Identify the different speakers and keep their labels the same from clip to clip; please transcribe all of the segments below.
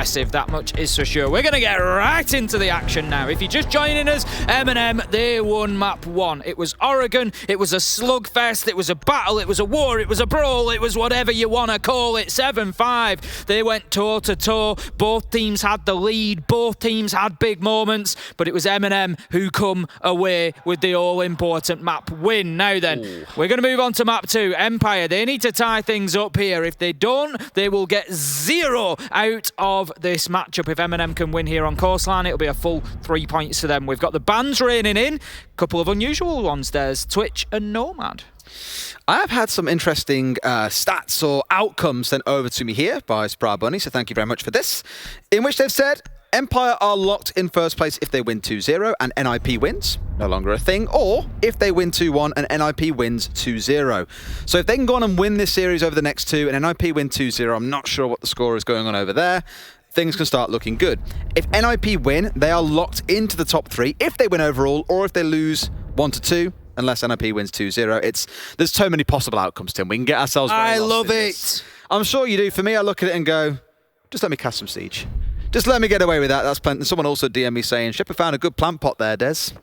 Speaker 1: impressive, that much is for sure. We're going to get right into the action now. If you're just joining us, MNM, they won map 1. It was Oregon, it was a slugfest, it was a battle, it was a war, it was a brawl, it was whatever you want to call it. 7-5. They went toe-to-toe. Both teams had the lead, both teams had big moments, but it was MNM who come away with the all-important map win. Now then, we're going to move on to map 2. Empire, they need to tie things up here. If they don't, they will get 0 out of this matchup. If MNM can win here on Coastline, it'll be a full 3 points to them. We've got the bans raining in. A couple of unusual ones. There's Twitch and Nomad.
Speaker 2: I have had some interesting stats or outcomes sent over to me here by Spry Bunny, so thank you very much for this, in which they've said Empire are locked in first place if they win 2-0 and NIP wins, no longer a thing, or if they win 2-1 and NIP wins 2-0. So if they can go on and win this series over the next two and NIP win 2-0, I'm not sure what the score is going on over there, things can start looking good. If NIP win, they are locked into the top 3 if they win overall, or if they lose 1-2. Unless NIP wins 2-0. There's so many possible outcomes, Tim. We can get ourselves very
Speaker 1: I
Speaker 2: lost
Speaker 1: love
Speaker 2: in
Speaker 1: it.
Speaker 2: this. I'm sure you do. For me, I look at it and go, just let me cast some siege. Just let me get away with that. That's plenty. Someone also DM'd me saying, Shipper found a good plant pot there, Des.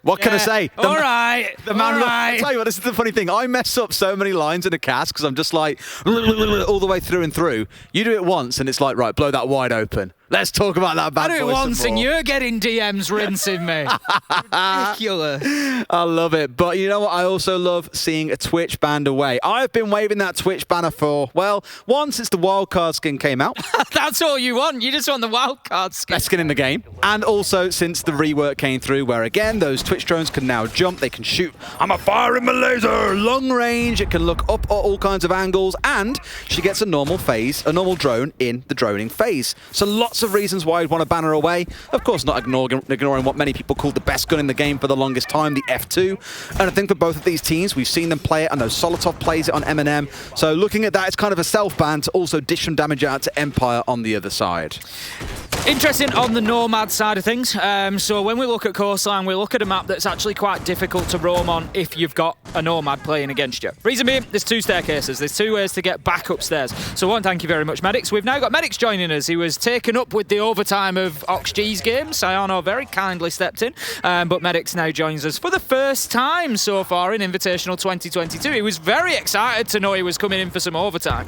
Speaker 2: What can I say?
Speaker 1: All right.
Speaker 2: I'll tell you what, this is the funny thing. I mess up so many lines in a cast because I'm just like, all the way through and through. You do it once and it's like, right, blow that wide open. Let's talk about that bad boy.
Speaker 1: I do it once and you're getting DMs rinsing me. Ridiculous.
Speaker 2: I love it. But you know what? I also love seeing a Twitch banned away. I've been waving that Twitch banner for, well, one, since the wildcard skin came out.
Speaker 1: That's all you want. You just want the wildcard skin.
Speaker 2: Best skin in the game. And also since the rework came through, where again, those Twitch drones can now jump. They can shoot. I'm a firing my laser. Long range. It can look up at all kinds of angles. And she gets a normal drone in the droning phase. So lots of reasons why I'd want to ban her away. Of course, not ignoring what many people call the best gun in the game for the longest time, the F2. And I think for both of these teams, we've seen them play it. I know Solotov plays it on MNM. So looking at that, it's kind of a self-ban to also dish some damage out to Empire on the other side.
Speaker 1: Interesting on the Nomad side of things. So when we look at Coastline, we look at a map that's actually quite difficult to roam on if you've got a Nomad playing against you. Reason being, there's 2 staircases. There's 2 ways to get back upstairs. So I want to thank you very much, Medics. We've now got Medics joining us. He was taken up with the overtime of OxG's game. Sayano very kindly stepped in. But Medics now joins us for the first time so far in Invitational 2022. He was very excited to know he was coming in for some overtime.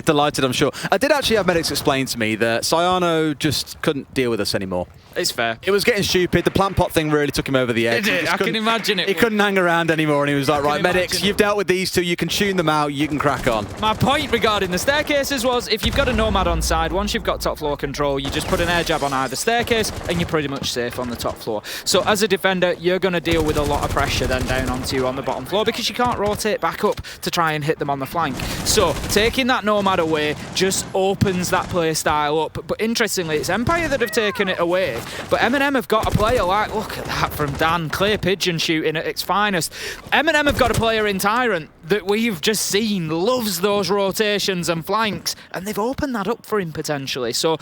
Speaker 2: Delighted, I'm sure. I did actually have Medics explain to me that Sayano just couldn't deal with us anymore.
Speaker 1: It's fair.
Speaker 2: It was getting stupid. The plant pot thing really took him over the edge.
Speaker 1: It did. I can imagine it.
Speaker 2: He couldn't hang around anymore, and he was like, right, Medics, you've dealt with these 2. You can tune them out. You can crack on.
Speaker 1: My point regarding the staircases was, if you've got a Nomad on side, once you've got top floor control, you just put an air jab on either staircase, and you're pretty much safe on the top floor. So as a defender, you're going to deal with a lot of pressure then down onto you on the bottom floor, because you can't rotate back up to try and hit them on the flank. So taking that Nomad away just opens that play style up. But interestingly, it's Empire that have taken it away, but MNM have got a player like, look at that from Dan, clear pigeon shooting at its finest. MNM have got a player in Tyrant that we've just seen loves those rotations and flanks, and they've opened that up for him potentially. So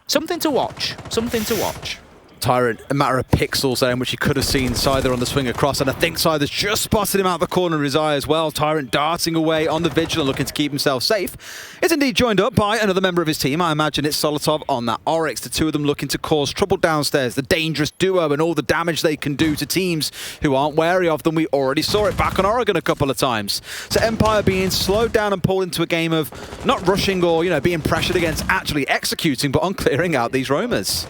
Speaker 1: something to watch, something to watch.
Speaker 2: Tyrant, a matter of pixels there in which he could have seen Scyther on the swing across, and I think Scyther's just spotted him out the corner of his eye as well. Tyrant darting away on the vigil and looking to keep himself safe. Is indeed joined up by another member of his team. I imagine it's Solotov on that Oryx, the 2 of them looking to cause trouble downstairs, the dangerous duo and all the damage they can do to teams who aren't wary of them. We already saw it back on Oregon a couple of times. So Empire being slowed down and pulled into a game of not rushing or, you know, being pressured against actually executing, but on clearing out these roamers.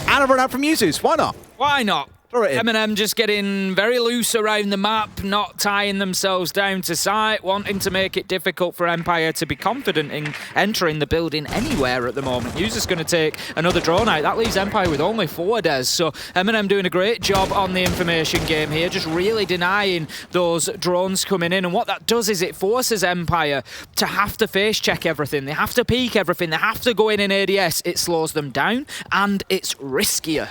Speaker 2: And a run out from Yuzus. Why not?
Speaker 1: Why not? MNM just getting very loose around the map, not tying themselves down to site, wanting to make it difficult for Empire to be confident in entering the building anywhere at the moment. User's going to take another drone out. That leaves Empire with only 4 Des. So MNM doing a great job on the information game here, just really denying those drones coming in. And what that does is it forces Empire to have to face check everything. They have to peek everything. They have to go in ADS. It slows them down and it's riskier.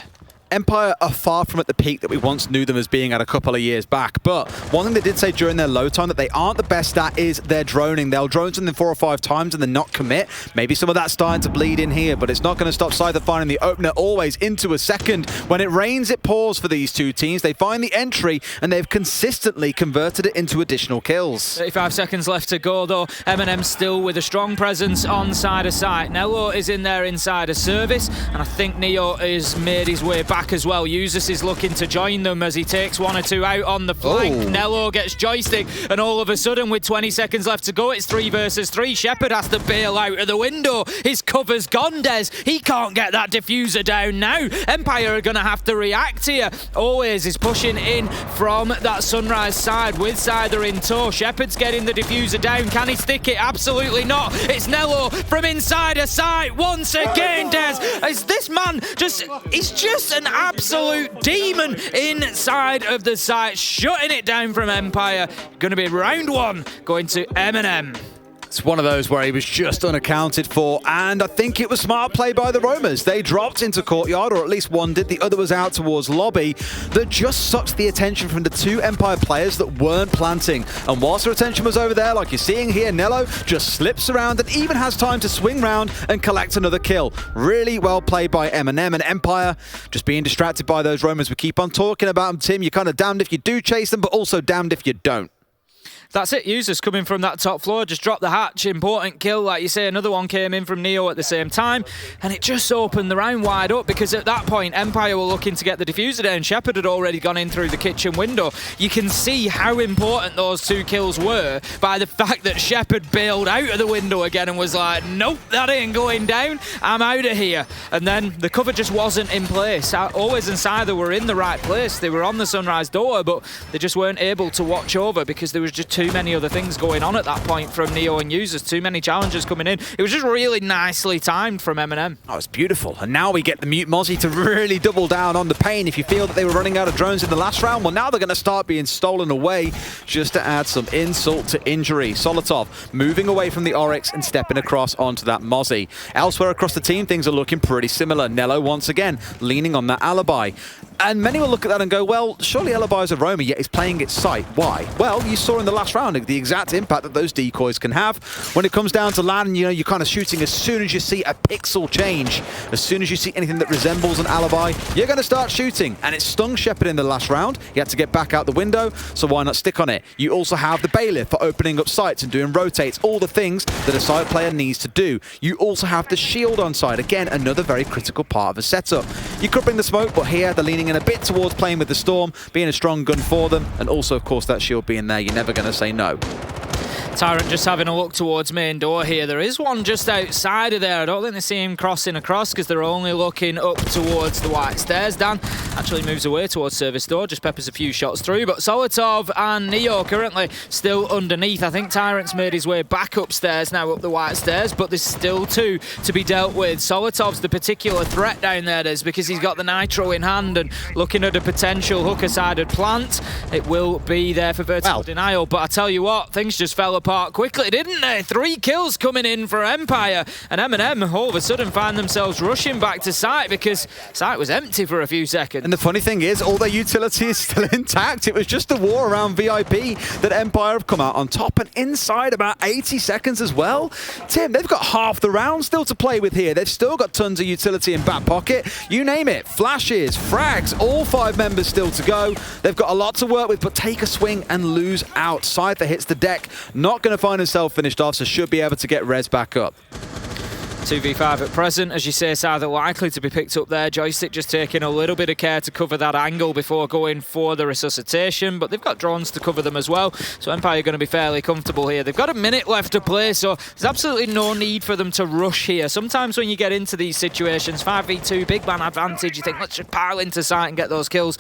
Speaker 2: Empire are far from at the peak that we once knew them as being at a couple of years back, but one thing they did say during their low time that they aren't the best at is their droning. They'll drone something 4 or 5 times and then not commit. Maybe some of that's starting to bleed in here, but it's not going to stop Scyther finding the opener always into a second. When it rains, it pours for these two teams. They find the entry, and they've consistently converted it into additional kills.
Speaker 1: 35 seconds left to go, though. MNM still with a strong presence on side of site. Nello is in there inside a service, and I think Neo has made his way back as well. Usus is looking to join them as he takes 1 or 2 out on the flank.
Speaker 2: Oh.
Speaker 1: Nello gets joystick, and all of a sudden, with 20 seconds left to go, it's 3 versus 3. Shepard has to bail out of the window. His cover's gone, Des. He can't get that diffuser down now. Empire are going to have to react here. Always is pushing in from that Sunrise side with Scyther in tow. Shepard's getting the diffuser down. Can he stick it? Absolutely not. It's Nello from inside a site once again, Des. Is this man he's just an absolute demon inside of the site, shutting it down from Empire. Going to be round 1 going to MNM.
Speaker 2: It's one of those where he was just unaccounted for, and I think it was smart play by the Roamers. They dropped into Courtyard, or at least one did. The other was out towards Lobby. That just sucked the attention from the 2 Empire players that weren't planting. And whilst their attention was over there, like you're seeing here, Nello just slips around and even has time to swing round and collect another kill. Really well played by MNM, and Empire just being distracted by those Roamers. We keep on talking about them, Tim. You're kind of damned if you do chase them, but also damned if you don't.
Speaker 1: That's it. Users coming from that top floor, just dropped the hatch. Important kill, like you say. Another one came in from Neo at the same time, and it just opened the round wide up, because at that point, Empire were looking to get the diffuser down. Shepard had already gone in through the kitchen window. You can see how important those 2 kills were by the fact that Shepard bailed out of the window again and was like, nope, that ain't going down. I'm out of here. And then the cover just wasn't in place. Always and Scyther were in the right place. They were on the Sunrise door, but they just weren't able to watch over because there was just too many other things going on at that point from Neo and Users. Too many challenges coming in. It was just really nicely timed from MNM.
Speaker 2: Oh, it's beautiful. And now we get the Mute Mozzie to really double down on the pain. If you feel that they were running out of drones in the last round, well, now they're going to start being stolen away just to add some insult to injury. Solotov moving away from the Oryx and stepping across onto that Mozzie. Elsewhere across the team, things are looking pretty similar. Nello, once again, leaning on that alibi. And many will look at that and go, well, surely Alibi's a roamer, yet he's playing its site. Why? Well, you saw in the last round the exact impact that those decoys can have. When it comes down to land, you know, you're kind of shooting as soon as you see a pixel change. As soon as you see anything that resembles an alibi, you're going to start shooting. And it stung Shepard in the last round. He had to get back out the window, so why not stick on it? You also have the bailiff for opening up sites and doing rotates, all the things that a site player needs to do. You also have the shield on site. Again, another very critical part of a setup. You could bring the smoke, but here they're leaning in a bit towards playing with the Storm, being a strong gun for them, and also, of course, that shield being there. You're never going to say no.
Speaker 1: Tyrant just having a look towards main door here. There is one just outside of there. I don't think they see him crossing across because they're only looking up towards the white stairs. Dan actually moves away towards service door, just peppers a few shots through. But Solotov and Neo currently still underneath. I think Tyrant's made his way back upstairs now, up the white stairs, but there's still 2 to be dealt with. Solotov's the particular threat down there, is because he's got the nitro in hand and looking at a potential hooker-sided plant. It will be there for vertical denial, but I tell you what, things just fell apart quickly, didn't they? 3 kills coming in for Empire, and MNM all of a sudden find themselves rushing back to site because site was empty for a few seconds.
Speaker 2: And the funny thing is, all their utility is still intact. It was just the war around VIP that Empire have come out on top, and inside about 80 seconds as well. Tim, they've got half the round still to play with here. They've still got tons of utility in back pocket. You name it. Flashes, frags, all 5 members still to go. They've got a lot to work with, but take a swing and lose out. Scyther hits the deck. Not going to find himself finished off, so should be able to get res back up.
Speaker 1: 2v5 at present, as you say, it's either likely to be picked up there. Joystick just taking a little bit of care to cover that angle before going for the resuscitation, but they've got drones to cover them as well, so Empire are going to be fairly comfortable here. They've got a minute left to play, so there's absolutely no need for them to rush here. Sometimes when you get into these situations, 5v2, big man advantage, you think, let's just pile into sight and get those kills.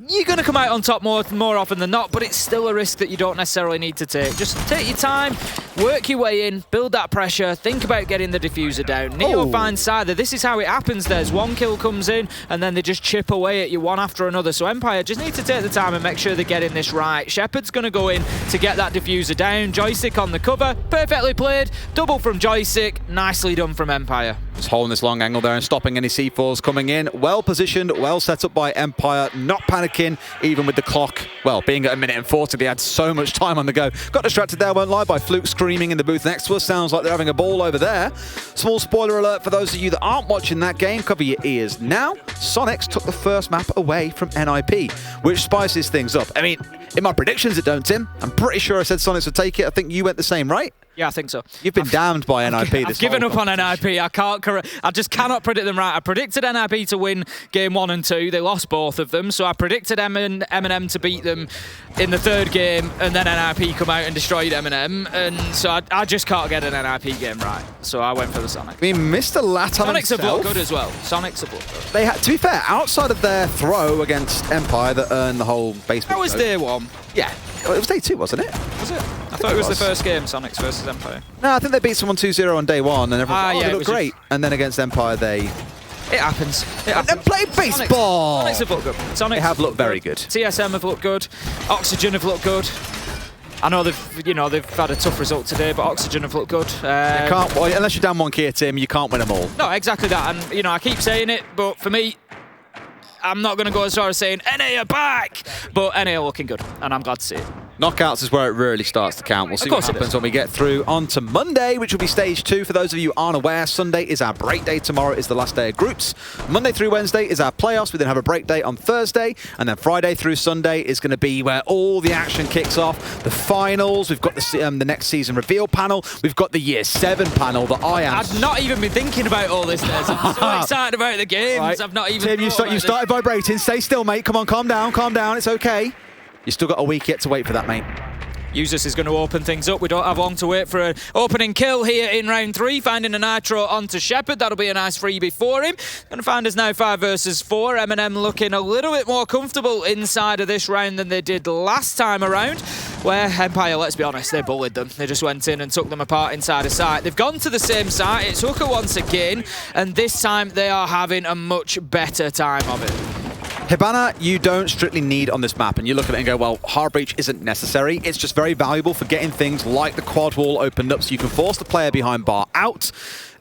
Speaker 1: you're going to come out on top more often than not, but it's still a risk that you don't necessarily need to take. Just take your time, work your way in, build that pressure, think about getting the diffuser down. Neo finds Scyther. This is how it happens. There's one kill comes in, and then they just chip away at you one after another. So Empire just need to take the time and make sure they're getting this right. Shepard's going to go in to get that diffuser down. Joystick on the cover. Perfectly played. Double from Joystick. Nicely done from Empire.
Speaker 2: Just holding this long angle there and stopping any C4s coming in. Well positioned, well set up by Empire, not panicking, even with the clock, well, being at 1:40. They had so much time on the go. Got distracted there, won't lie, by Fluke screaming in the booth next to us. Sounds like they're having a ball over there. Small spoiler alert for those of you that aren't watching that game. Cover your ears now. Sonics took the first map away from NIP, which spices things up. I mean, in my predictions it don't, Tim. I'm pretty sure I said Sonics would take it. I think you went the same, right?
Speaker 1: Yeah, I think so.
Speaker 2: You've been damned by NIP this
Speaker 1: I've given up on NIP. I just cannot predict them right. I predicted NIP to win game 1 and 2. They lost both of them. So I predicted MNM to beat them in the third game, and then NIP come out and destroyed MNM. And so I just can't get an NIP game right. So I went for the Sonic.
Speaker 2: I mean, Mr. Latam
Speaker 1: Sonics
Speaker 2: himself,
Speaker 1: have looked good as well. Sonics have looked good.
Speaker 2: They had, to be fair, outside of their throw against Empire that earned the whole basement.
Speaker 1: That was day 1.
Speaker 2: Yeah. Well, it was day 2, wasn't it?
Speaker 1: Was it? I thought it was the first game, Sonics versus Empire.
Speaker 2: No, I think they beat someone 2-0 on day 1, and everyone
Speaker 1: yeah,
Speaker 2: they looked great. And then against Empire, they...
Speaker 1: It happens. It happens.
Speaker 2: And play baseball!
Speaker 1: Sonics have looked good. Sonics
Speaker 2: they have looked very good.
Speaker 1: TSM have looked good. Oxygen have looked good. I know they've had a tough result today, but Oxygen have looked good.
Speaker 2: Unless you're down 1 key, Tim, you can't win them all.
Speaker 1: No, exactly that. And, I keep saying it, but for me, I'm not going to go as far as saying NA are back, but NA are looking good, and I'm glad to see it.
Speaker 2: Knockouts is where it really starts to count. We'll see what happens when we get through onto Monday, which will be stage 2. For those of you who aren't aware, Sunday is our break day. Tomorrow is the last day of groups. Monday through Wednesday is our playoffs. We then have a break day on Thursday, and then Friday through Sunday is going to be where all the action kicks off. The finals, we've got the next season reveal panel, we've got the Year 7 panel that I am...
Speaker 1: I've not even been thinking about all this, Des. I'm so excited about the games. Right. I've not even
Speaker 2: Tim, you started vibrating. Stay still, mate. Come on, calm down. It's okay. You still got a week yet to wait for that, mate.
Speaker 1: Usus is going to open things up. We don't have long to wait for an opening kill here in round 3. Finding a Nitro onto Shepard. That'll be a nice freebie for him. Going to find us now 5 versus 4. MNM looking a little bit more comfortable inside of this round than they did last time around, where Empire, let's be honest, they bullied them. They just went in and took them apart inside a site. They've gone to the same site. It's Hooker once again, and this time they are having a much better time of it.
Speaker 2: Hibana, you don't strictly need on this map, and you look at it and go, well, hard breach isn't necessary. It's just very valuable for getting things like the quad wall opened up so you can force the player behind bar out.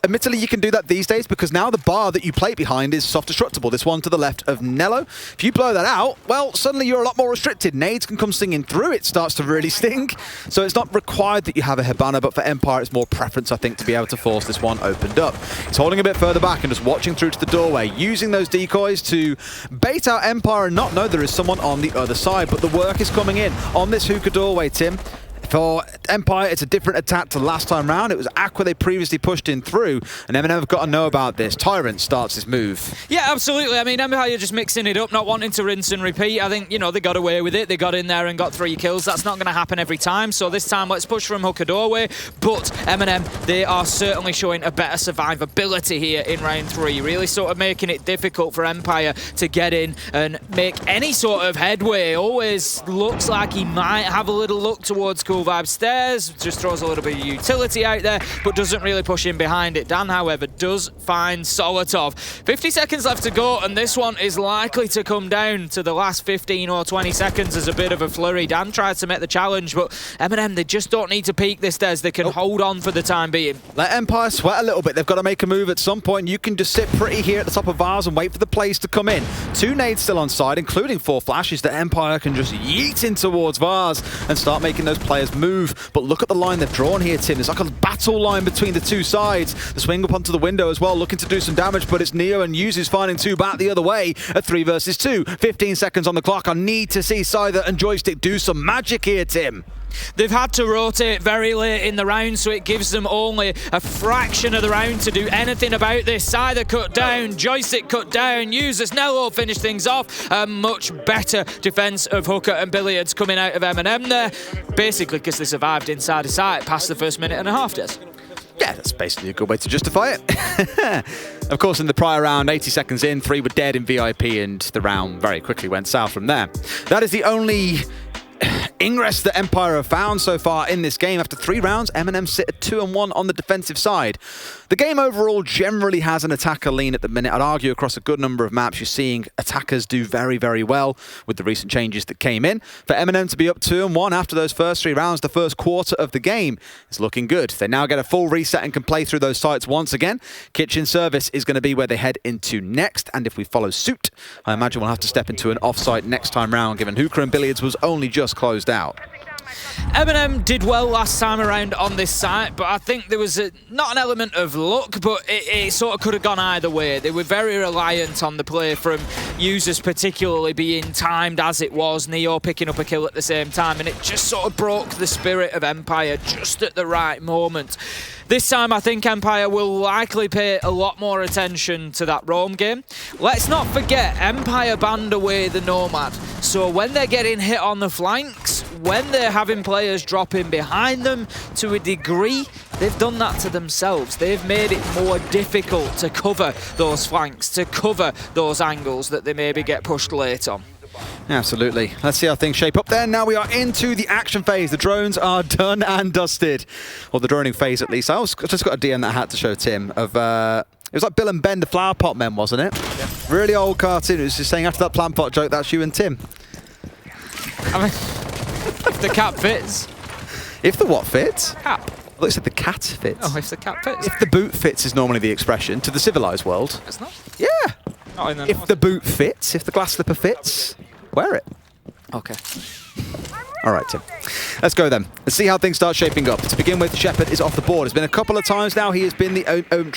Speaker 2: Admittedly, you can do that these days because now the bar that you plate behind is soft-destructible. This one to the left of Nello. If you blow that out, well, suddenly you're a lot more restricted. Nades can come stinging through. It starts to really sting. So it's not required that you have a Hibana, but for Empire, it's more preference, I think, to be able to force this one opened up. It's holding a bit further back and just watching through to the doorway, using those decoys to bait out Empire and not know there is someone on the other side. But the work is coming in on this hookah doorway, Tim. For Empire, it's a different attack to last time round. It was Aqua they previously pushed in through, and MNM have got to know about this. Tyrant starts his move. Yeah,
Speaker 1: absolutely. I mean, Empire just mixing it up, not wanting to rinse and repeat. I think, they got away with it. They got in there and got 3 kills. That's not going to happen every time. So this time, let's push from Hooker doorway. But MNM, they are certainly showing a better survivability here in round 3. Really sort of making it difficult for Empire to get in and make any sort of headway. Always looks like he might have a little look towards Cool Vibe Stairs, just throws a little bit of utility out there, but doesn't really push in behind it. Dan, however, does find Solotov. 50 seconds left to go, and this one is likely to come down to the last 15 or 20 seconds as a bit of a flurry. Dan tries to make the challenge, but MNM, they just don't need to peak this, Des. They can hold on for the time being.
Speaker 2: Let Empire sweat a little bit. They've got to make a move at some point. You can just sit pretty here at the top of Vars and wait for the plays to come in. 2 nades still on side, including 4 flashes that Empire can just yeet in towards Vars and start making those players move. But look at the line they've drawn here, Tim. It's like a battle line between the 2 sides. The swing up onto the window as well, looking to do some damage, but it's Neo and Yuzu's finding 2 back the other way at 3 versus 2. 15 seconds on the clock. I need to see Scyther and Joystick do some magic here, Tim.
Speaker 1: They've had to rotate very late in the round, so it gives them only a fraction of the round to do anything about this. Scyther cut down, Joystick cut down, Users Nello finish things off. A much better defense of Hooker and Billiards coming out of MNM there, basically because they survived inside a site past the first minute and a half, Des.
Speaker 2: Yeah, that's basically a good way to justify it. Of course, in the prior round, 80 seconds in, 3 were dead in VIP, and the round very quickly went south from there. That is the only ingress that Empire have found so far in this game. After 3 rounds, MNM sit at 2-1 on the defensive side. The game overall generally has an attacker lean at the minute. I'd argue across a good number of maps, you're seeing attackers do very, very well with the recent changes that came in. For MNM to be up 2-1 after those first 3 rounds, the first quarter of the game is looking good. They now get a full reset and can play through those sites once again. Kitchen Service is going to be where they head into next, and if we follow suit, I imagine we'll have to step into an off-site next time round, given Hookah and Billiards was only just closed out.
Speaker 1: MNM did well last time around on this site, but I think there was not an element of luck, but it sort of could have gone either way. They were very reliant on the play from users, particularly being timed as it was, Neo picking up a kill at the same time, and it just sort of broke the spirit of Empire just at the right moment. This time, I think Empire will likely pay a lot more attention to that roam game. Let's not forget, Empire banned away the Nomad. So when they're getting hit on the flanks, when they're having players dropping behind them to a degree, they've done that to themselves. They've made it more difficult to cover those flanks, to cover those angles that they maybe get pushed late on.
Speaker 2: Absolutely. Let's see how things shape up there. Now we are into the action phase. The drones are done and dusted. Or the droning phase, at least. I just got a DM that I had to show Tim of... it was like Bill and Ben, the Flower Pot Men, wasn't it? Yeah. Really old cartoon. It was just saying after that plant pot joke, that's you and Tim.
Speaker 1: I mean, if the cap fits.
Speaker 2: If the what fits?
Speaker 1: Cap.
Speaker 2: Well, it said the cat fits.
Speaker 1: Oh, if the cap fits.
Speaker 2: If the boot fits is normally the expression to the civilized world.
Speaker 1: It's not?
Speaker 2: Yeah.
Speaker 1: Not in the
Speaker 2: If
Speaker 1: north.
Speaker 2: the boot fits, if the glass slipper fits, wear it.
Speaker 1: Okay.
Speaker 2: All right, Tim. Let's go then. Let's see how things start shaping up. To begin with, Shepard is off the board. It's been a couple of times now. He has been the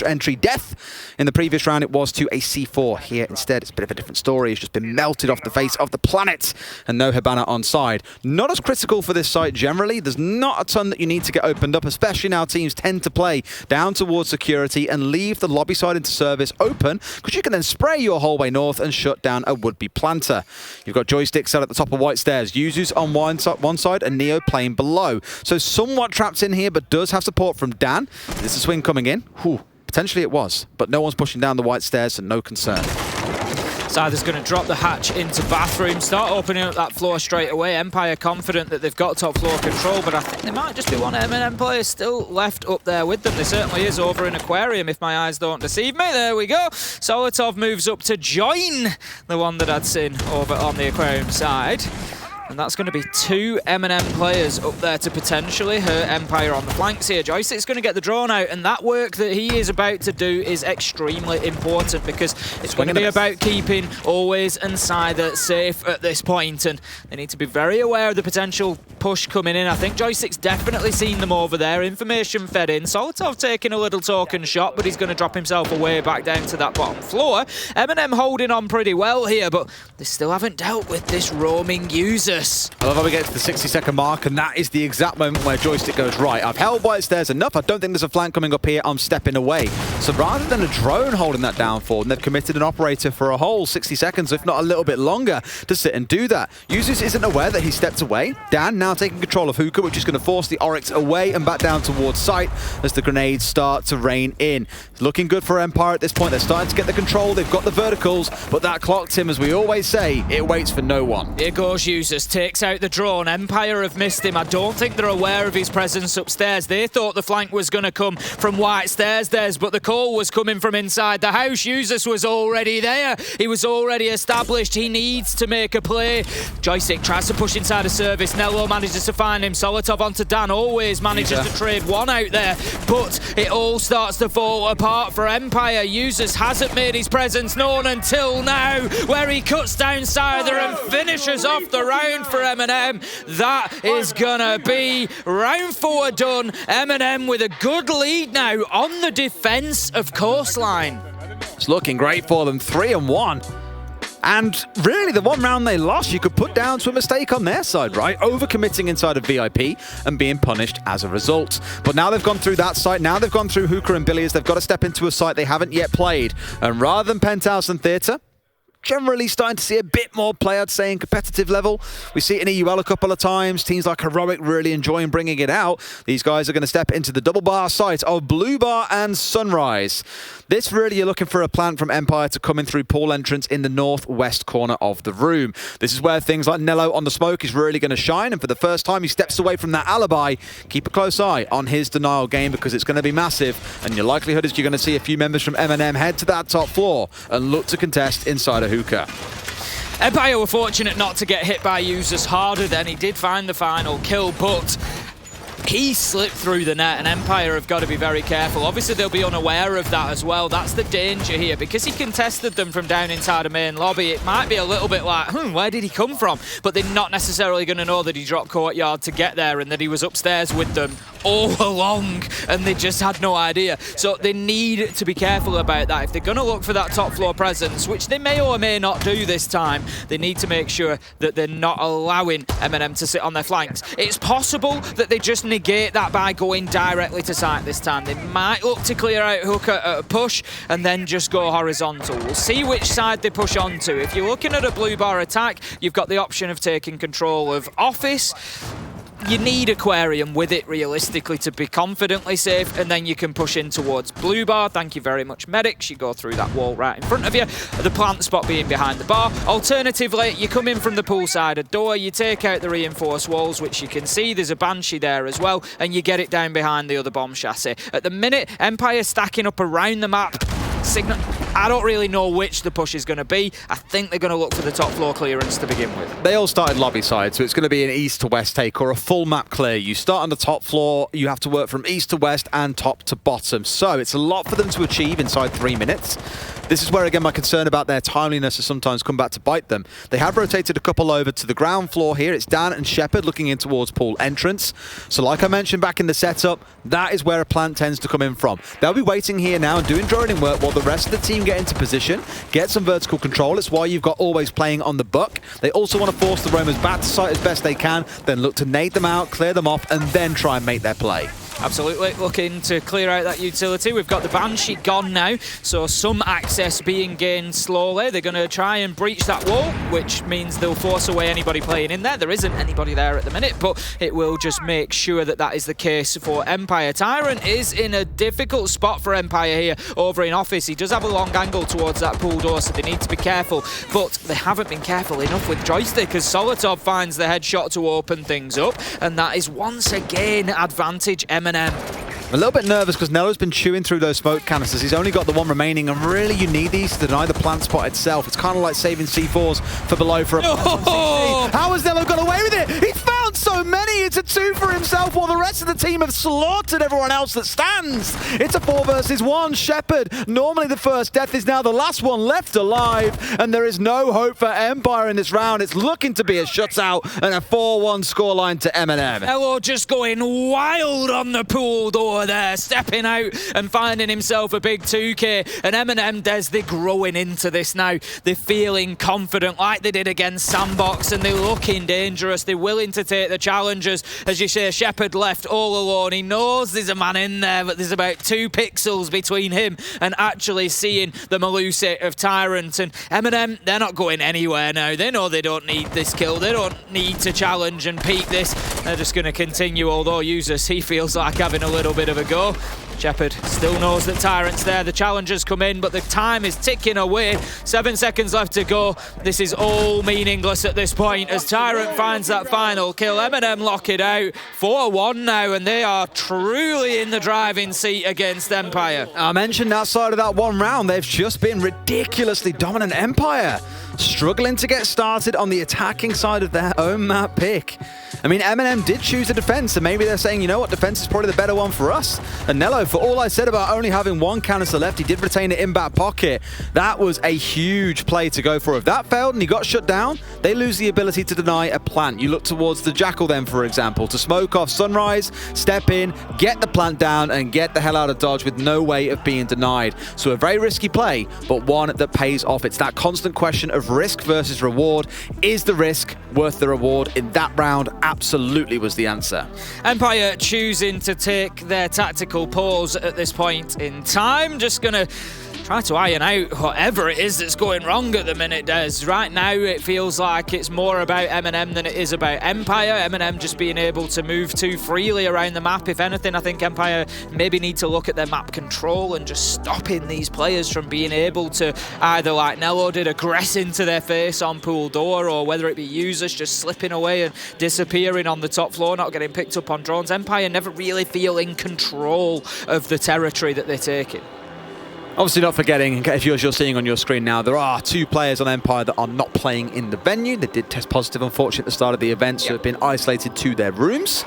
Speaker 2: entry death. In the previous round, it was to a C4. Here, instead, it's a bit of a different story. He's just been melted off the face of the planet. And no Hibana on side. Not as critical for this site generally. There's not a ton that you need to get opened up, especially now teams tend to play down towards security and leave the lobby side into service open, because you can then spray your whole way north and shut down a would-be planter. You've got joysticks set at the top of white stairs. Yuzu's on one side and Neo playing below. So somewhat trapped in here, but does have support from Dan. There's a swing coming in. Whew. Potentially it was, but no one's pushing down the white stairs, so no concern.
Speaker 1: Sider's going to drop the hatch into bathroom, start opening up that floor straight away. Empire confident that they've got top floor control, but I think there might just be one MNM player still left up there with them. There certainly is over in Aquarium, if my eyes don't deceive me. There we go. Solotov moves up to join the one that I'd seen over on the Aquarium side. And that's going to be 2 MNM players up there to potentially hurt Empire on the flanks here. Joystick's going to get the drone out, and that work that he is about to do is extremely important, because it's going to be about keeping Always and Cider safe at this point, and they need to be very aware of the potential push coming in. I think Joystick's definitely seen them over there. Information fed in. Solotov taking a little token shot, but he's going to drop himself away back down to that bottom floor. MNM holding on pretty well here, but they still haven't dealt with this roaming user. I
Speaker 2: love how we get to the 60-second mark, and that is the exact moment where Joystick goes, right, I've held white stairs enough. I don't think there's a flank coming up here. I'm stepping away. So rather than a drone holding that down for them, they've committed an operator for a whole 60 seconds, if not a little bit longer, to sit and do that. Users isn't aware that he stepped away. Dan now taking control of Hookah, which is going to force the Oryx away and back down towards site as the grenades start to rain in. It's looking good for Empire at this point. They're starting to get the control. They've got the verticals, but that clock, Tim, as we always say, it waits for no one.
Speaker 1: Here goes Users. Takes out the drone. Empire have missed him. I don't think they're aware of his presence upstairs. They thought the flank was going to come from white stairs, but the call was coming from inside the house. Users was already there. He was already established. He needs to make a play. Joystick tries to push inside a service. Nello manages to find him. Solotov onto Dan. Always manages to trade one out there, but it all starts to fall apart for Empire. Users hasn't made his presence known until now, where he cuts down Cider and finishes off the round for MNM. That is gonna be round 4 done. MNM with a good lead now on the defense of Coastline.
Speaker 2: It's looking great for them, 3-1. And really, the one round they lost, you could put down to a mistake on their side, right? Overcommitting inside of VIP and being punished as a result. But now they've gone through that site, now they've gone through Hookah and Billiards, they've got to step into a site they haven't yet played. And rather than Penthouse and Theatre, generally starting to see a bit more play, I'd say, in competitive level. We see it in EUL a couple of times. Teams like Heroic really enjoying bringing it out. These guys are going to step into the double bar site of Blue Bar and Sunrise. This really, you're looking for a plant from Empire to come in through pool entrance in the northwest corner of the room. This is where things like Nello on the smoke is really going to shine, and for the first time he steps away from that alibi. Keep a close eye on his denial game because it's going to be massive, and your likelihood is you're going to see a few members from MNM head to that top floor and look to contest inside a hookah.
Speaker 1: Empire were fortunate not to get hit by users harder than he did find the final kill, but he slipped through the net, and Empire have got to be very careful. Obviously, they'll be unaware of that as well. That's the danger here. Because he contested them from down inside a main lobby, it might be a little bit like, where did he come from? But they're not necessarily going to know that he dropped courtyard to get there and that he was upstairs with them all along, and they just had no idea. So they need to be careful about that. If they're going to look for that top floor presence, which they may or may not do this time, they need to make sure that they're not allowing MNM to sit on their flanks. It's possible that they just negate that by going directly to site this time. They might look to clear out hookah at a push and then just go horizontal. We'll see which side they push onto. If you're looking at a blue bar attack, you've got the option of taking control of office. You need Aquarium with it, realistically, to be confidently safe, and then you can push in towards Blue Bar. Thank you very much, medics. You go through that wall right in front of you, the plant spot being behind the bar. Alternatively, you come in from the poolside door, you take out the reinforced walls, which you can see. There's a Banshee there as well, and you get it down behind the other bomb chassis. At the minute, Empire stacking up around the map. Signal. I don't really know which the push is going to be. I think they're going to look for the top floor clearance to begin with.
Speaker 2: They all started lobby side, so it's going to be an east to west take or a full map clear. You start on the top floor, you have to work from east to west and top to bottom. So it's a lot for them to achieve inside 3 minutes. This is where, again, my concern about their timeliness has sometimes come back to bite them. They have rotated a couple over to the ground floor here. It's Dan and Shepard looking in towards pool entrance. So like I mentioned back in the setup, that is where a plant tends to come in from. They'll be waiting here now and doing droning work while the rest of the team get into position, get some vertical control. It's why you've got always playing on the buck. They also want to force the roamers back to site as best they can, then look to nade them out, clear them off, and then try and make their play.
Speaker 1: Absolutely, looking to clear out that utility. We've got the Banshee gone now, so some access being gained slowly. They're going to try and breach that wall, which means they'll force away anybody playing in there. There isn't anybody there at the minute, but it will just make sure that that is the case for Empire. Tyrant is in a difficult spot for Empire here over in office. He does have a long angle towards that pool door, so they need to be careful, but they haven't been careful enough with joystick as Solotov finds the headshot to open things up, and that is once again advantage MNM.
Speaker 2: I'm a little bit nervous because Nello's been chewing through those smoke canisters. He's only got the one remaining, and really you need these to deny the plant spot itself. It's kind of like saving C4s for below for a How has Nello got away with it? He found so many. It's a 2 for himself while the rest of the team have slaughtered everyone else that stands. It's a 4 versus 1. Shepard, normally the first death, is now the last one left alive, and there is no hope for Empire in this round. It's looking to be a shutout and a 4-1 scoreline to MNM.
Speaker 1: Hello just going wild on the pool door there, stepping out and finding himself a big 2K. And MNM, they're growing into this now. They're feeling confident like they did against Sandbox, and they're looking dangerous. They're willing to take the challenges. As you say, Shepard left all alone. He knows there's a man in there, but there's about 2 pixels between him and actually seeing the Malusi of Tyrant. And MNM, they're not going anywhere now. They know they don't need this kill. They don't need to challenge and peak this. They're just going to continue, although Users, he feels like having a little bit of a go. Shepard still knows that Tyrant's there. The challengers come in, but the time is ticking away. 7 seconds left to go. This is all meaningless at this point as Tyrant finds that final kill. MNM lock it out. 4-1 now, and they are truly in the driving seat against Empire.
Speaker 2: I mentioned outside of that one round, they've just been ridiculously dominant. Empire struggling to get started on the attacking side of their own map pick. I mean, MNM did choose a defense, and maybe they're saying, you know what, defense is probably the better one for us. And Nello, for all I said about only having 1 canister left, he did retain it in back pocket. That was a huge play to go for. If that failed and he got shut down, they lose the ability to deny a plant. You look towards the Jackal then, for example, to smoke off Sunrise, step in, get the plant down, and get the hell out of Dodge with no way of being denied. So a very risky play, but one that pays off. It's that constant question of risk versus reward. Is the risk worth the reward? In that round, absolutely was the answer.
Speaker 1: Empire choosing to take their tactical pause at this point in time. Just going to try to iron out whatever it is that's going wrong at the minute, Des. Right now, it feels like it's more about MNM than it is about Empire. MNM just being able to move too freely around the map. If anything, I think Empire maybe need to look at their map control and just stopping these players from being able to either, like Nello did, aggress into their face on pool door, or whether it be users just slipping away and disappearing on the top floor, not getting picked up on drones. Empire never really feel in control of the territory that they're taking.
Speaker 2: Obviously not forgetting, if you're seeing on your screen now, there are 2 players on Empire that are not playing in the venue. They did test positive, unfortunately, at the start of the event, so have been isolated to their rooms.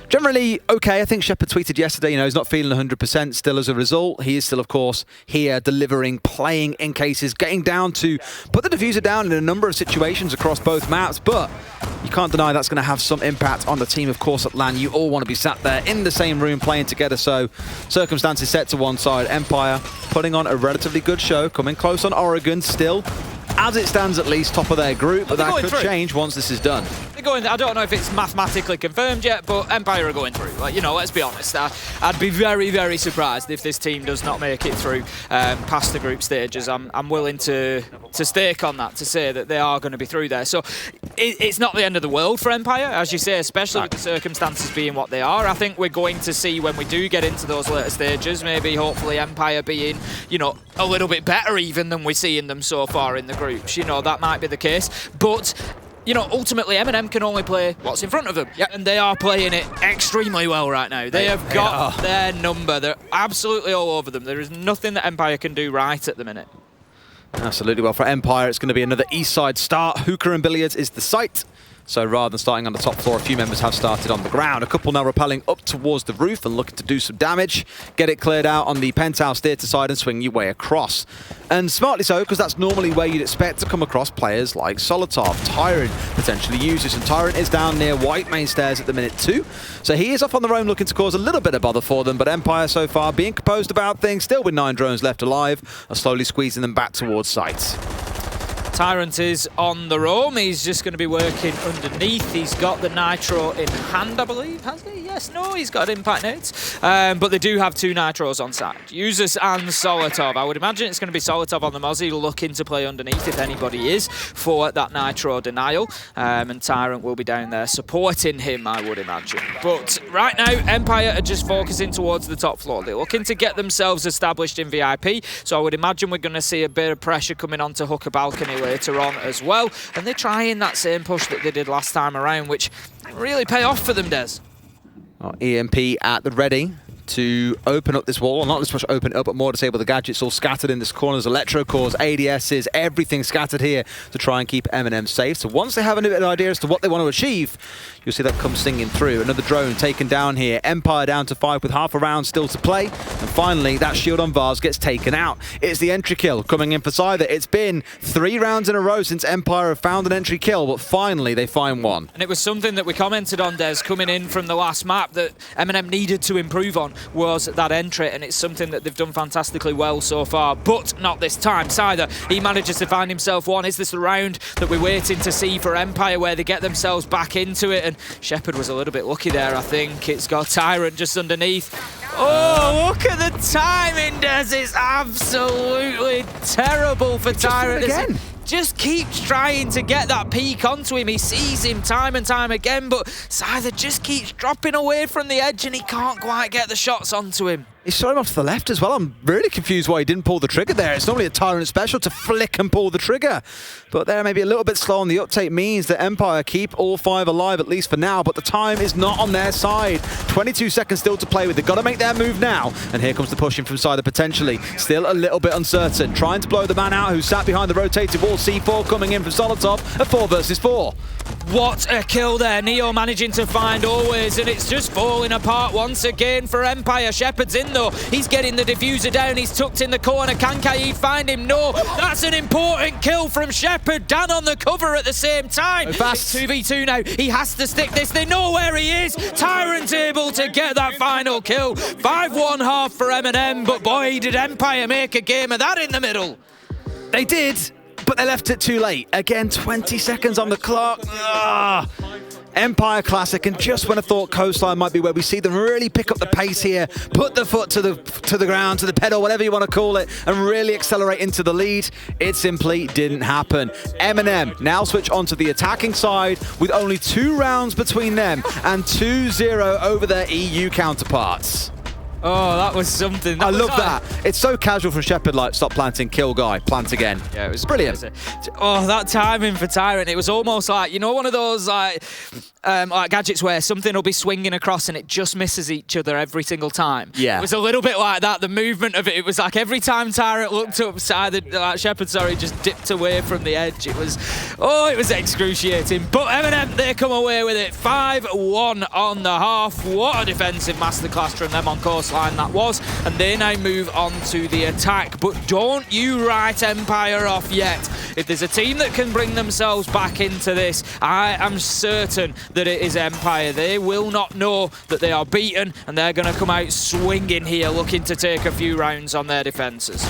Speaker 2: Generally, okay. I think Shepard tweeted yesterday, he's not feeling 100% still as a result. He is still, of course, here delivering, playing in cases, getting down to put the diffuser down in a number of situations across both maps, but you can't deny that's going to have some impact on the team, of course, at LAN. You all want to be sat there in the same room playing together, so circumstances set to one side. Empire putting on a relatively good show, coming close on Oregon still. As it stands, at least, top of their group, but that could change once this is done.
Speaker 1: They're going. I don't know if it's mathematically confirmed yet, but Empire are going through. Let's be honest. I'd be very, very surprised if this team does not make it through past the group stages. I'm willing to stake on that, to say that they are going to be through there. So it's not the end of the world for Empire, as you say, especially with the circumstances being what they are. I think we're going to see, when we do get into those later stages, maybe hopefully Empire being, a little bit better even than we're seeing them so far in the groups. That might be the case. But ultimately, MNM can only play what's in front of them. Yep. And they are playing it extremely well right now. They have got their number. They're absolutely all over them. There is nothing that Empire can do right at the minute.
Speaker 2: Absolutely. Well, for Empire, it's going to be another east side start. Hookah and Billiards is the site. So rather than starting on the top floor, a few members have started on the ground. A couple now rappelling up towards the roof and looking to do some damage. Get it cleared out on the penthouse theatre side and swing your way across. And smartly so, because that's normally where you'd expect to come across players like Solotov, Tyrant, potentially users. And Tyrant is down near white main stairs at the minute too. So he is off on the roam looking to cause a little bit of bother for them. But Empire so far being composed about things, still with 9 drones left alive, are slowly squeezing them back towards sites.
Speaker 1: Tyrant is on the roam. He's just going to be working underneath. He's got the nitro in hand, I believe. Has he? Yes, no, he's got impact nades. But they do have 2 nitros on site. Users and Solotov. I would imagine it's going to be Solotov on the Mozzie looking to play underneath, if anybody is, for that nitro denial. And Tyrant will be down there supporting him, I would imagine. But right now, Empire are just focusing towards the top floor. They're looking to get themselves established in VIP. So I would imagine we're going to see a bit of pressure coming onto Hooker Balcony later on as well, and they're trying that same push that they did last time around, which didn't really pay off for them, Des.
Speaker 2: Well, EMP at the ready to open up this wall, or not as much open it up, but more disable the gadgets all scattered in this corners, electro cores, ADSs, everything scattered here to try and keep MNM safe. So once they have a bit of an idea as to what they want to achieve, you'll see that come singing through. Another drone taken down here. Empire down to 5 with half a round still to play. And finally, that shield on Vars gets taken out. It's the entry kill coming in for Cyther. It's been 3 rounds in a row since Empire have found an entry kill, but finally they find one.
Speaker 1: And it was something that we commented on, Des, coming in from the last map, that MNM needed to improve on, was that entry, and it's something that they've done fantastically well so far, but not this time. Cyther, he manages to find himself one. Is this the round that we're waiting to see for Empire, where they get themselves back into it? And Shepard was a little bit lucky there, I think. It's got Tyrant just underneath. Oh, look at the timing, Des. It's absolutely terrible for Tyrant.
Speaker 2: Again.
Speaker 1: Just keeps trying to get that peek onto him. He sees him time and time again, but Cyther just keeps dropping away from the edge and he can't quite get the shots onto him.
Speaker 2: He shot him off to the left as well. I'm really confused why he didn't pull the trigger there. It's normally a Tyrant special to flick and pull the trigger. But there, maybe a little bit slow on the uptake means that Empire keep all 5 alive, at least for now. But the time is not on their side. 22 seconds still to play with. They've got to make their move now. And here comes the pushing from Cyther potentially. Still a little bit uncertain. Trying to blow the man out who sat behind the rotated wall. C4 coming in from Solotov. A 4 versus 4.
Speaker 1: What a kill there. Neo managing to find Always, and it's just falling apart once again for Empire. Shepard's in though. He's getting the diffuser down. He's tucked in the corner. Can Kaid find him? No. That's an important kill from Shepard. Dan on the cover at the same time.
Speaker 2: Fast.
Speaker 1: It's 2v2 now. He has to stick this. They know where he is. Tyrant able to get that final kill. 5-1 half for MNM, but boy, did Empire make a game of that in the middle.
Speaker 2: They did, but they left it too late. Again, 20 seconds on the clock. Empire Classic, and just when I thought Coastline might be where we see them really pick up the pace here, put the foot to the ground, to the pedal, whatever you want to call it, and really accelerate into the lead, it simply didn't happen. MNM now switch onto the attacking side with only 2 rounds between them and 2-0 over their EU counterparts.
Speaker 1: Oh, that was something.
Speaker 2: I love that. It's so casual from Shepard, like, stop planting, kill guy, plant again.
Speaker 1: Yeah, it was
Speaker 2: brilliant.
Speaker 1: Crazy. Oh, that timing for Tyrant, it was almost like, you know, one of those like gadgets where something will be swinging across and it just misses each other every single time.
Speaker 2: Yeah.
Speaker 1: It was a little bit like that, the movement of it. It was like every time Tyrant looked up, Shepard, just dipped away from the edge. It was excruciating. But MNM, they come away with it. 5-1 on the half. What a defensive masterclass from them on Coastline that was. And they now move on to the attack. But don't you write Empire off yet. If there's a team that can bring themselves back into this, I am certain that it is Empire. They will not know that they are beaten, and they're going to come out swinging here, looking to take a few rounds on their defences.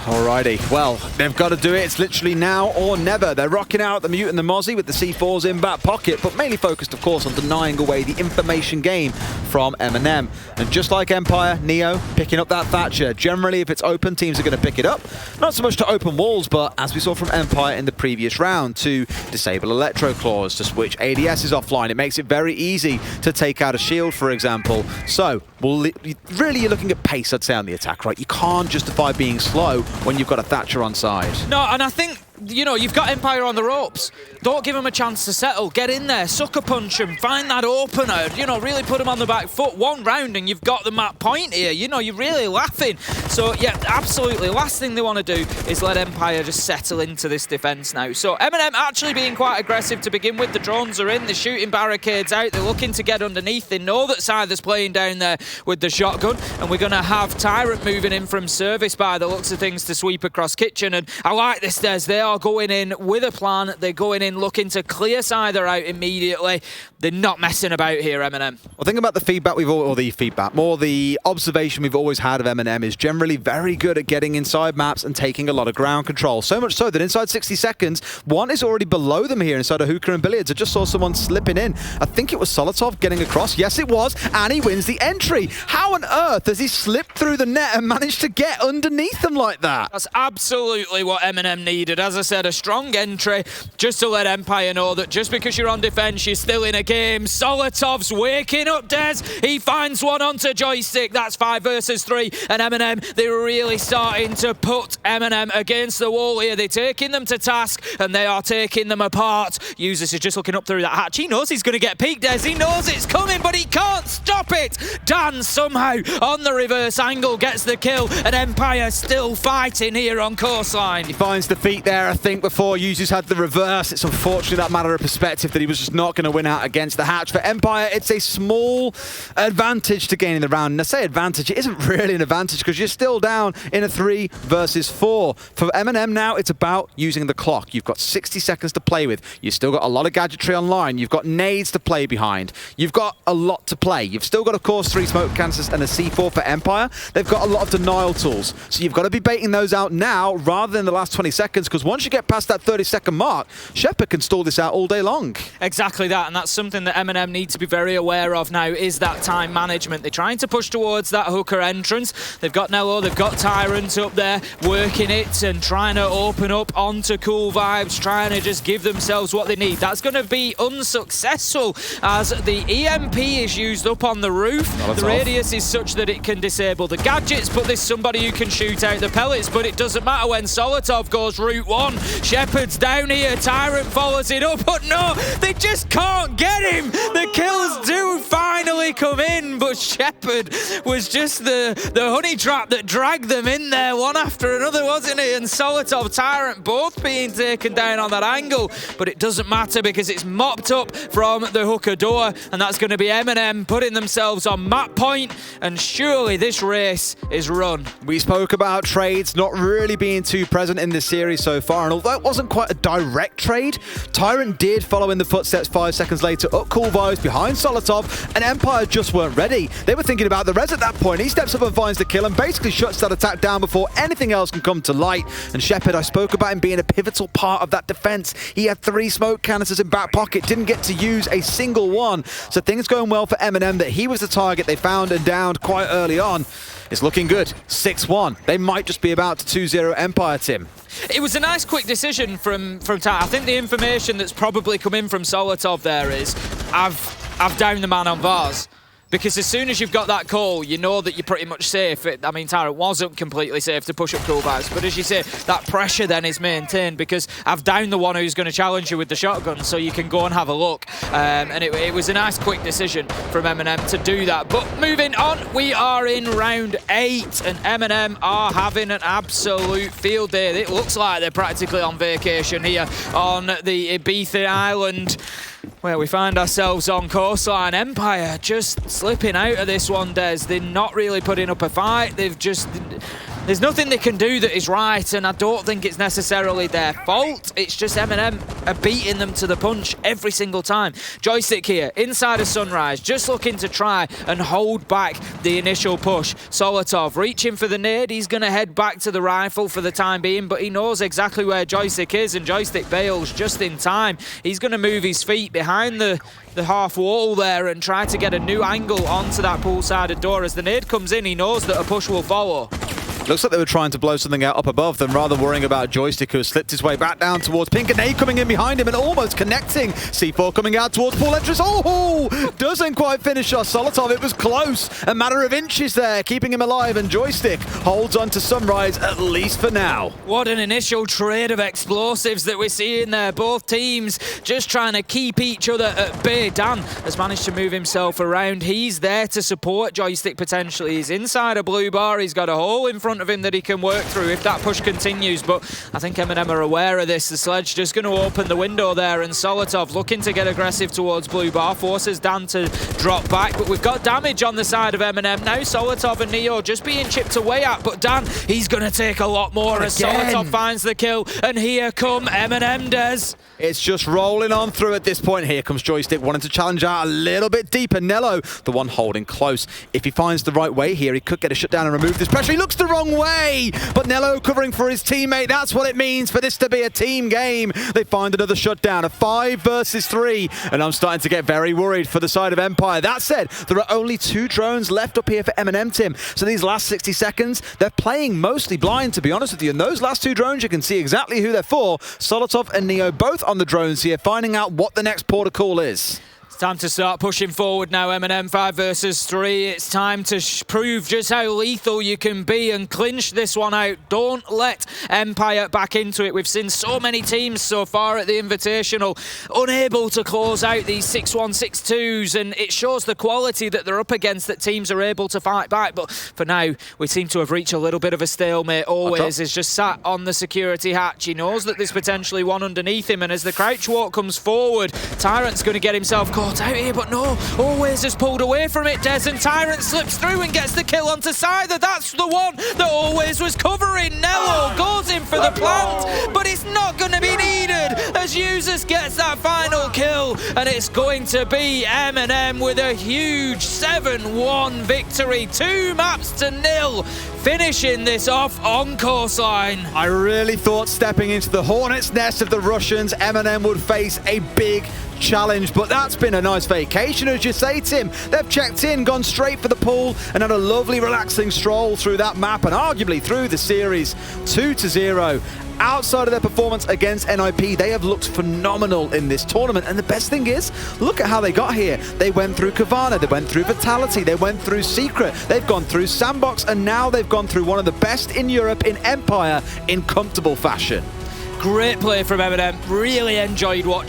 Speaker 2: Alrighty, well, they've got to do it. It's literally now or never. They're rocking out the Mute and the Mozzie with the C4s in back pocket, but mainly focused, of course, on denying away the information game from MNM. And just like Empire, Neo picking up that Thatcher. Generally, if it's open, teams are going to pick it up. Not so much to open walls, but as we saw from Empire in the previous round, to disable Electro Claws, to switch ADSs offline. It makes it very easy to take out a shield, for example. So, really, you're looking at pace, I'd say, on the attack, right? You can't justify being slow when you've got a Thatcher on side.
Speaker 1: No, and I think, you know, you've got Empire on the ropes. Don't give them a chance to settle. Get in there, sucker punch them, find that opener, you know, really put them on the back foot. 1 round and you've got them at point here. You know, you're really laughing. So, yeah, absolutely. Last thing they want to do is let Empire just settle into this defense now. So, MNM actually being quite aggressive to begin with. The drones are in, they're shooting barricades out, they're looking to get underneath. They know that Scyther's playing down there with the shotgun, and we're going to have Tyrant moving in from service by the looks of things to sweep across kitchen. And I like this, Des. They are going in with a plan. They're going in looking to clear Scyther out immediately. They're not messing about here, MNM.
Speaker 2: Well, think about the feedback the observation we've always had of MNM is generally very good at getting inside maps and taking a lot of ground control. So much so that inside 60 seconds, one is already below them here inside a hookah and billiards. I just saw someone slipping in. I think it was Solotov getting across. Yes, it was. And he wins the entry. How on earth has he slipped through the net and managed to get underneath them like that?
Speaker 1: That's absolutely what MNM needed. As I said, a strong entry just to let Empire know that just because you're on defense, you're still in a game. Solotov's waking up, Des. He finds one onto Joystick. That's 5 versus 3. And MNM, they're really starting to put MNM against the wall here. They're taking them to task, and they are taking them apart. Users is just looking up through that hatch. He knows he's going to get peaked, Des. He knows it's coming, but he can't stop it. Dan somehow on the reverse angle gets the kill, and Empire still fighting here on Coastline.
Speaker 2: He finds the feet there, I think, before Users had the reverse. It's unfortunately that matter of perspective that he was just not going to win out against the hatch. For Empire, it's a small advantage to gaining the round. And I say advantage, it isn't really an advantage because you're still down in a 3 versus 4. For MNM now, it's about using the clock. You've got 60 seconds to play with. You've still got a lot of gadgetry online. You've got nades to play behind. You've got a lot to play. You've still got, of course, 3 smoke cancers and a C4 for Empire. They've got a lot of denial tools. So you've got to be baiting those out now rather than the last 20 seconds, because once you get past that 30-second mark, Shepard can stall this out all day long.
Speaker 1: Exactly that, and that's something that MNM need to be very aware of now, is that time management. They're trying to push towards that hooker entrance. They've got Nello, they've got Tyrant up there working it and trying to open up onto Cool Vibes, trying to just give themselves what they need. That's going to be unsuccessful as the EMP is used up on the roof. The radius is such that it can disable the gadgets, but there's somebody who can shoot out the pellets, but it doesn't matter when Solotov goes route 1. Shepard's down here, Tyrant follows it up, but no, they just can't get him. The kills do finally come in, but Shepard was just the honey trap that dragged them in there one after another, wasn't he? And Solotov, Tyrant both being taken down on that angle, but it doesn't matter because it's mopped up from the hooker door, and that's going to be MNM putting themselves on map point, and surely this race is run.
Speaker 2: We spoke about trades not really being too present in this series so far. far, and although it wasn't quite a direct trade, Tyrant did follow in the footsteps 5 seconds later, up cool vibes behind Solotov, and Empire just weren't ready. They were thinking about the res at that point. He steps up and finds the kill and basically shuts that attack down before anything else can come to light. And Shepard, I spoke about him being a pivotal part of that defense. He had 3 smoke canisters in back pocket, didn't get to use a single one. So things going well for MNM that he was the target they found and downed quite early on. It's looking good. 6-1. They might just be about to 2-0 Empire, Tim.
Speaker 1: It was a nice quick decision from Ty. I think the information that's probably come in from Solotov there is, I've downed the man on Vars. Because as soon as you've got that call, you know that you're pretty much safe. I mean, Tyrant wasn't completely safe to push up cool vibes, but as you say, that pressure then is maintained because I've downed the one who's going to challenge you with the shotgun, so you can go and have a look. And it was a nice quick decision from MNM to do that. But moving on, we are in round 8, and MNM are having an absolute field day. It looks like they're practically on vacation here on the Ibiza island, where we find ourselves on Coastline. Empire just slipping out of this one, Des. They're not really putting up a fight. There's nothing they can do that is right, and I don't think it's necessarily their fault. It's just MNM are beating them to the punch every single time. Joystick here, inside of Sunrise, just looking to try and hold back the initial push. Solotov reaching for the nade. He's going to head back to the rifle for the time being, but he knows exactly where Joystick is, and Joystick bails just in time. He's going to move his feet behind the half wall there and try to get a new angle onto that pool-sided door. As the nade comes in, he knows that a push will follow.
Speaker 2: Looks like they were trying to blow something out up above than rather worrying about Joystick, who has slipped his way back down towards Pink. A nade coming in behind him and almost connecting. C4 coming out towards pool entrance. Oh, doesn't quite finish us. Solotov, it was close. A matter of inches there, keeping him alive, and Joystick holds on to Sunrise, at least for now.
Speaker 1: What an initial trade of explosives that we're seeing there. Both teams just trying to keep each other at bay. Dan has managed to move himself around. He's there to support Joystick potentially. He's inside a blue bar. He's got a hole in front of him that he can work through if that push continues, but I think MNM are aware of this. The sledge just going to open the window there, and Solotov looking to get aggressive towards blue bar, forces Dan to drop back, but we've got damage on the side of MNM now. Solotov and Neo just being chipped away at, but Dan, he's going to take a lot more as Solotov finds the kill, and here come MNM, Des.
Speaker 2: It's just rolling on through at this point. Here comes Joystick, wanting to challenge out a little bit deeper. Nello, the one holding close. If he finds the right way here, he could get a shutdown and remove this pressure. He looks the wrong way, but Nello covering for his teammate. That's what it means for this to be a team game. They find another shutdown, a 5 versus 3, and I'm starting to get very worried for the side of Empire. That said, there are only 2 drones left up here for MNM, Tim. So these last 60 seconds, they're playing mostly blind, to be honest with you. And those last 2 drones, you can see exactly who they're for. Solotov and Neo both on the drones here, finding out what the next port of call is.
Speaker 1: Time to start pushing forward now, MNM 5 versus 3. It's time to prove just how lethal you can be and clinch this one out. Don't let Empire back into it. We've seen so many teams so far at the Invitational unable to close out these 6-1, 6-2s, and it shows the quality that they're up against, that teams are able to fight back. But for now, we seem to have reached a little bit of a stalemate. Always is just sat on the security hatch. He knows that there's potentially one underneath him, and as the crouch walk comes forward, Tyrant's going to get himself caught out here, but no, Always has pulled away from it, Des, and Tyrant slips through and gets the kill onto Scyther. That's the one that Always was covering. Nello goes in for the plant, but it's not going to be needed as Users gets that final kill, and it's going to be MNM with a huge 7-1 victory. 2 maps to 0, finishing this off on Coastline.
Speaker 2: I really thought stepping into the hornet's nest of the Russians, MNM would face a big challenge, but that's been a nice vacation, as you say, Tim. They've checked in, gone straight for the pool, and had a lovely relaxing stroll through that map and arguably through the series. 2-0. Outside of their performance against NIP, they have looked phenomenal in this tournament, and the best thing is, look at how they got here. They went through Kavana, they went through Vitality, they went through Secret, they've gone through Sandbox, and now they've gone through one of the best in Europe in Empire in comfortable fashion.
Speaker 1: Great play from MNM, really enjoyed watching